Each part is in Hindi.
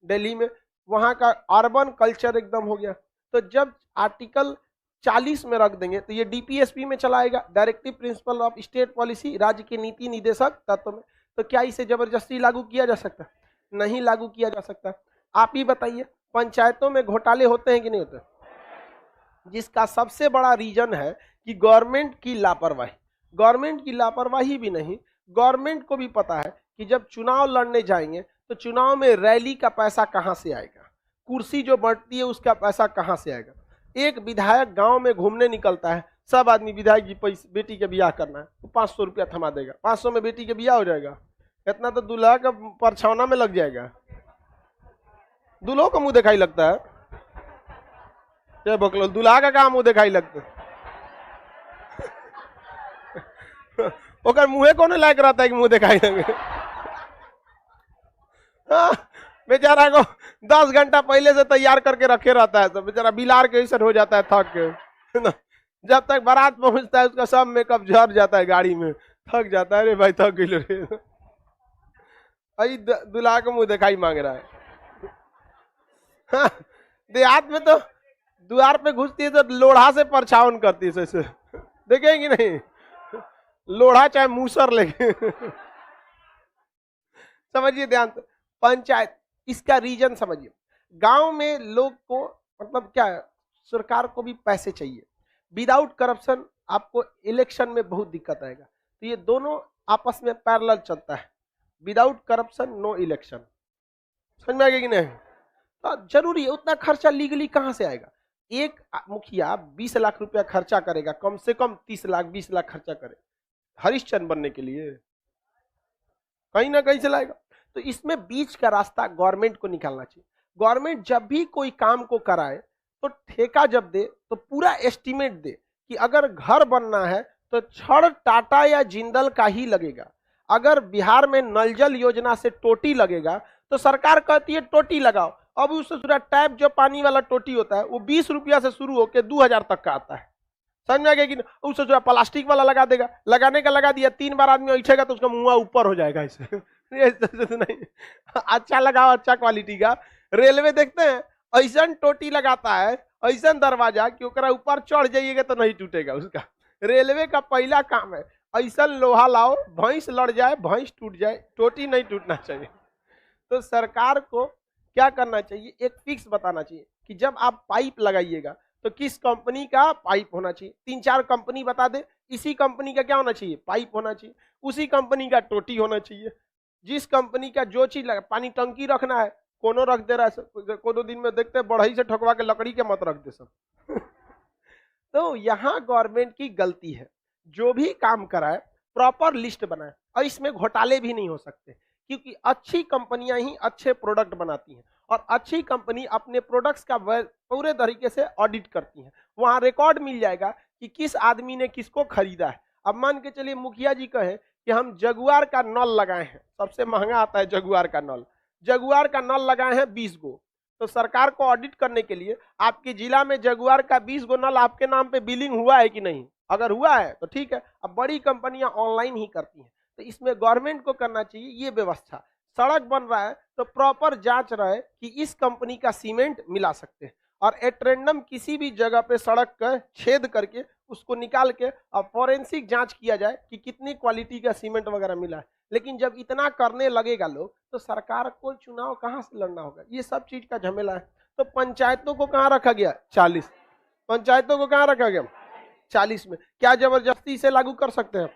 दिल्ली में, वहां का अर्बन कल्चर एकदम हो गया। तो जब आर्टिकल 40 में रख देंगे तो ये डीपीएसपी में चलाएगा, directive principle of state policy, राज्य के नीति निर्देशक तत्व में। तो क्या इसे जबरदस्ती लागू किया जा सकता? नहीं लागू किया जा सकता। आप ही बताइए, पंचायतों में घोटाले होते हैं कि नहीं होते? जिसका सबसे बड़ा रीजन है कि गवर्नमेंट की लापरवाही। गवर्नमेंट की लापरवाही भी नहीं, गवर्नमेंट को भी पता है कि जब चुनाव लड़ने जाएंगे तो चुनाव में रैली का पैसा कहां से आएगा, कुर्सी जो बढ़ती है उसका पैसा कहां से आएगा। एक विधायक गांव में घूमने निकलता है, सब आदमी विधायक की बेटी के ब्याह करना है तो 500 रुपया थमा देगा, 500 में बेटी के ब्याह हो जाएगा। इतना तो दूल्हा का परछावना में लग जाएगा। दूल्हों का मुंह दिखाई लगता है, क्या बकलो, दूल्हा का काम मुंह दिखाई लगता है। ओकर मुंहे कौन लायक रहता है कि मुंह दिखाई लगे। बेचारा को 10 घंटा पहले से तैयार करके रखे रहता है, तो बेचारा बिलार के ऐसा हो जाता है थक के। जब तक बारात पहुंचता है उसका सब मेकअप झड़ जाता है, गाड़ी में थक जाता है। अरे भाई थक गई रे, अरे दूल्हा को मुंह दिखाई मांग रहा है। हाँ, देहात में तो द्वार पे घुसती है तो लोढ़ा से परछावन करती है, ऐसे देखेंगे नहीं, लोढ़ा चाहे मूसर लेके। समझिए ध्यान से, पंचायत इसका रीजन समझिए। गांव में लोग को मतलब क्या है, सरकार को भी पैसे चाहिए। विदाउट करप्शन आपको इलेक्शन में बहुत दिक्कत आएगा। तो ये दोनों आपस में पैरेलल चलता है, विदाउट करप्शन नो इलेक्शन। समझ में आ गया कि नहीं? तो जरूरी है, उतना खर्चा लीगली कहां से आएगा? एक मुखिया 20 लाख रुपया खर्चा करेगा, कम से कम 30 लाख 20 लाख खर्चा करे हरिश्चंद्र बनने के लिए, कहीं ना कहीं से लाएगा। तो इसमें बीच का रास्ता गवर्नमेंट को निकालना चाहिए। गवर्नमेंट जब भी कोई काम को कराए तो ठेका जब दे तो पूरा एस्टिमेट दे कि अगर घर बनना है तो छड़ टाटा या जिंदल का ही लगेगा। अगर बिहार में नल जल योजना से टोटी लगेगा तो सरकार कहती है टोटी लगाओ। अब उससे पूरा टैप जो पानी वाला टोटी होता है वो 20 रुपया से शुरू होकर 2000 तक का आता है। समझ में आ गया कि उससे जो प्लास्टिक वाला लगा देगा, लगाने का लगा दिया, 3 बार आदमी उठेगा तो उसका मुंह ऊपर हो जाएगा ऐसे। नहीं, अच्छा लगाओ, अच्छा क्वालिटी का। रेलवे देखते हैं ऐसा टोटी लगाता है, ऐसा दरवाजा कि ओकरा ऊपर चढ़ जाइएगा तो नहीं टूटेगा उसका। रेलवे का पहला काम है ऐसा लोहा लाओ, भैंस लड़ जाए, भैंस टूट जाए, टोटी नहीं टूटना चाहिए। तो सरकार को क्या करना चाहिए, एक फिक्स बताना चाहिए कि जब आप पाइप लगाइएगा तो किस कंपनी का पाइप होना चाहिए। 3-4 कंपनी बता दे, इसी कंपनी का क्या होना चाहिए, पाइप होना चाहिए, उसी कंपनी का टोटी होना चाहिए। जिस कंपनी का जो चीज लगा, पानी टंकी रखना है, कोनो रख दे रहा है, कोनो दिन में देखते बढ़ई से ठोकवा के लकड़ी के मत रख दे सब। तो यहाँ गवर्नमेंट की गलती है, जो भी काम कराए प्रॉपर लिस्ट बनाए, और इसमें घोटाले भी नहीं हो सकते क्योंकि अच्छी कंपनियां ही अच्छे प्रोडक्ट बनाती हैं और अच्छी कंपनी अपने प्रोडक्ट्स का पूरे तरीके से ऑडिट करती है। वहां रिकॉर्ड मिल जाएगा कि किस आदमी ने किसको खरीदा है। अब मान के चलिए मुखिया जी कहे कि हम जगुआर का नल लगाए हैं, सबसे महंगा आता है जगुआर का नल, जगुआर का नल लगाए हैं 20 गो। तो सरकार को ऑडिट करने के लिए आपके जिला में जगुआर का 20 गो नल आपके नाम पे बिलिंग हुआ है कि नहीं, अगर हुआ है तो ठीक है। अब बड़ी कंपनियां ऑनलाइन ही करती हैं, तो इसमें गवर्नमेंट को करना चाहिए ये व्यवस्था। सड़क बन रहा है तो प्रॉपर जांच रहे कि इस कंपनी का सीमेंट मिला सकते हैं, और एट रैंडम किसी भी जगह पे सड़क का छेद करके उसको निकाल के अब फॉरेंसिक जांच किया जाए कि कितनी क्वालिटी का सीमेंट वगैरह मिला है। लेकिन जब इतना करने लगेगा लोग तो सरकार को चुनाव कहां से लड़ना होगा, ये सब चीज का झमेला है। तो पंचायतों को कहां रखा गया, 40 पंचायतों को कहां रखा गया, 40 में। क्या जबरदस्ती से लागू कर सकते हैं?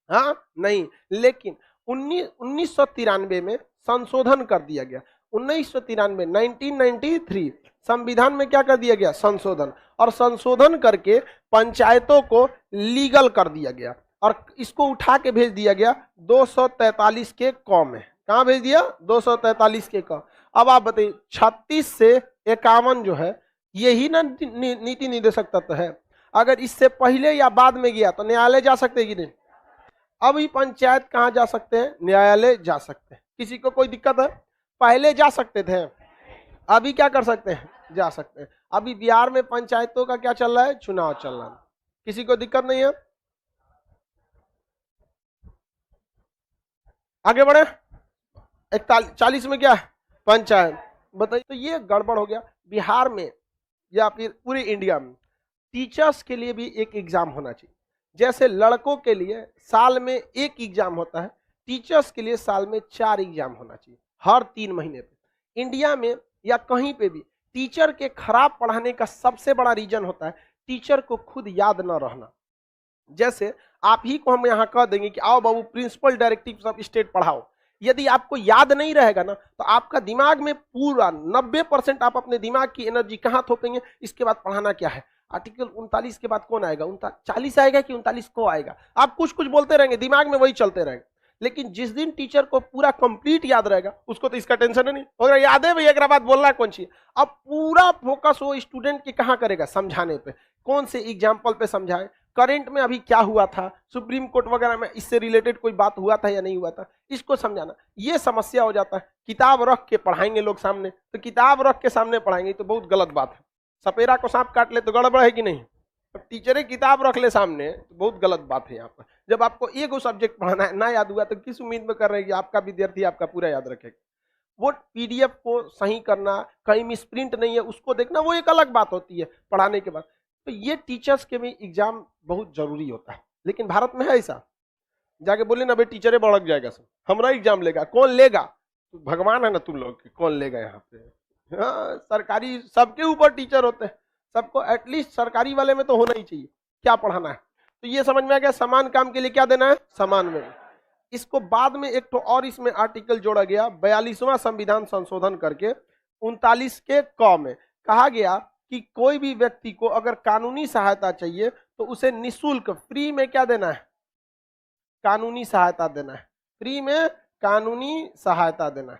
हाँ नहीं, लेकिन 1993 में संशोधन कर दिया गया। 1993 1993 संविधान में क्या कर दिया गया, संशोधन, और संशोधन करके पंचायतों को लीगल कर दिया गया और इसको उठा के भेज दिया गया 243 के क में। कहां भेज दिया, 243 के क। अब आप बताइए 36 से 51 जो है यही ना नीति निर्देशक तत्व है। अगर इससे पहले या बाद में गया तो न्यायालय जा सकते हैं कि नहीं? अभी पंचायत कहां जा सकते हैं, न्यायालय जा सकते हैं। किसी को कोई दिक्कत है? पहले जा सकते थे, अभी क्या कर सकते हैं, जा सकते हैं। अभी बिहार में पंचायतों का क्या चल रहा है, चुनाव चल रहा है, किसी को दिक्कत नहीं है। आगे बढ़े। 40 में क्या है, पंचायत। बताइए, तो ये गड़बड़ हो गया। बिहार में या फिर पूरे इंडिया में टीचर्स के लिए भी एक एग्जाम होना चाहिए। जैसे लड़कों के लिए साल में एक एग्जाम होता है, टीचर्स के लिए साल में 4 एग्जाम होना चाहिए, हर 3 महीने पे। इंडिया में या कहीं पे भी टीचर के खराब पढ़ाने का सबसे बड़ा रीजन होता है टीचर को खुद याद न रहना। जैसे आप ही को हम यहाँ कह देंगे कि आओ बाबू प्रिंसिपल डायरेक्टिव्स ऑफ स्टेट पढ़ाओ, यदि आपको याद नहीं रहेगा ना तो आपका दिमाग में पूरा 90% आप अपने दिमाग की एनर्जी कहाँ थोपेंगे, इसके बाद पढ़ाना क्या है, आर्टिकल 39 के बाद कौन आएगा, 40 आएगा कि 39 को आएगा, आप कुछ कुछ बोलते रहेंगे, दिमाग में वही चलते रहेंगे। लेकिन जिस दिन टीचर को पूरा कंप्लीट याद रहेगा उसको तो इसका टेंशन ही नहीं होगा, याद है भैया एक बात बोलना कौन सी। अब पूरा फोकस वो स्टूडेंट के कहाँ करेगा, समझाने पे, कौन से एग्जाम्पल पे समझाए, करंट में अभी क्या हुआ था, सुप्रीम कोर्ट वगैरह में इससे रिलेटेड कोई बात हुआ था या नहीं हुआ था, इसको समझाना। ये समस्या हो जाता है। किताब रख के पढ़ाएंगे लोग सामने, तो किताब रख के सामने पढ़ाएंगे तो बहुत गलत बात है। सपेरा को सांप काट ले तो गड़बड़ है कि नहीं, तो टीचर किताब रख ले सामने तो बहुत गलत बात है यहाँ पर। जब आपको एक सब्जेक्ट पढ़ाना है, ना याद हुआ तो किस उम्मीद में कर रहे हैं कि आपका विद्यार्थी आपका पूरा याद रखेगा। वो पीडीएफ को सही करना, कहीं मिसप्रिंट नहीं है उसको देखना, वो एक अलग बात होती है पढ़ाने के बाद। तो ये टीचर्स के भी एग्जाम बहुत जरूरी होता है। लेकिन भारत में है ऐसा, जाके बोले ना भाई टीचर भड़क जाएगा सब, हमारा एग्जाम लेगा, कौन लेगा, तो भगवान है ना तुम लोग, कौन लेगा यहाँ पे। हाँ, सरकारी सबके ऊपर टीचर होते हैं, सबको एटलीस्ट सरकारी वाले में तो होना ही चाहिए, क्या पढ़ाना है। तो ये समझ में आ गया, समान काम के लिए क्या देना है, समान में। इसको बाद में एक तो और इसमें आर्टिकल जोड़ा गया 42वां संविधान संशोधन करके 39 के क में कहा गया कि कोई भी व्यक्ति को अगर कानूनी सहायता चाहिए तो उसे निःशुल्क फ्री में क्या देना है, कानूनी सहायता देना है, फ्री में कानूनी सहायता देना है।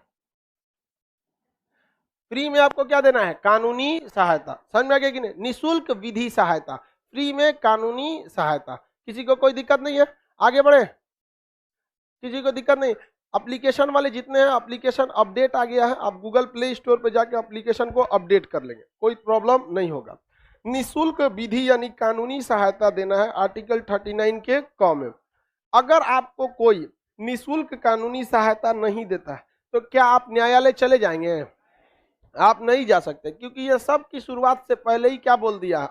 फ्री में आपको क्या देना है, कानूनी सहायता। समझ में आ गया कि नहीं, निःशुल्क विधि सहायता, फ्री में कानूनी सहायता। किसी को कोई दिक्कत नहीं है, आगे बढ़े, किसी को दिक्कत नहीं। एप्लीकेशन वाले जितने हैं, एप्लीकेशन अपडेट आ गया है, आप गूगल प्ले स्टोर पे जाके एप्लीकेशन को अपडेट कर लेंगे, कोई प्रॉब्लम नहीं होगा। निःशुल्क विधि यानी कानूनी सहायता देना है आर्टिकल 39 के क में। अगर आपको कोई निःशुल्क कानूनी सहायता नहीं देता है तो क्या आप न्यायालय चले जाएंगे, आप नहीं जा सकते, क्योंकि ये सब की शुरुआत से पहले ही क्या बोल दिया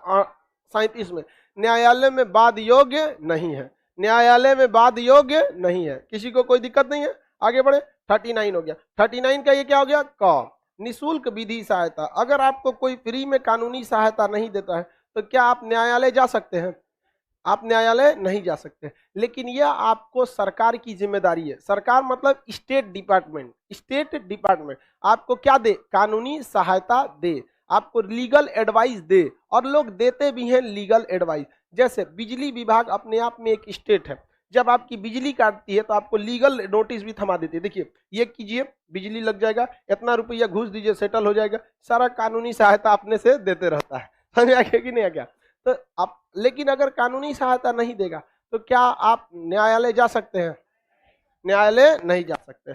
37 में, न्यायालय में वाद योग्य नहीं है, न्यायालय में वाद योग्य नहीं है। किसी को कोई दिक्कत नहीं है, आगे बढ़े। 39 हो गया, 39 का ये क्या हो गया, क, निःशुल्क विधि सहायता। अगर आपको कोई फ्री में कानूनी सहायता नहीं देता है तो क्या आप न्यायालय जा सकते हैं, आप न्यायालय नहीं जा सकते। लेकिन यह आपको सरकार की जिम्मेदारी है, सरकार मतलब स्टेट डिपार्टमेंट, स्टेट डिपार्टमेंट आपको क्या दे, कानूनी सहायता दे, आपको लीगल एडवाइस दे, और लोग देते भी हैं लीगल एडवाइस। जैसे बिजली विभाग अपने आप में एक स्टेट है, जब आपकी बिजली काटती है तो आपको लीगल नोटिस भी थमा देती है, देखिए ये कीजिए बिजली लग जाएगा, इतना रुपया घूस दीजिए सेटल हो जाएगा, सारा कानूनी सहायता अपने से देते रहता है। समझ आ गया कि नहीं आ गया। तो आप, लेकिन अगर कानूनी सहायता नहीं देगा तो क्या आप न्यायालय जा सकते हैं, न्यायालय नहीं जा सकते।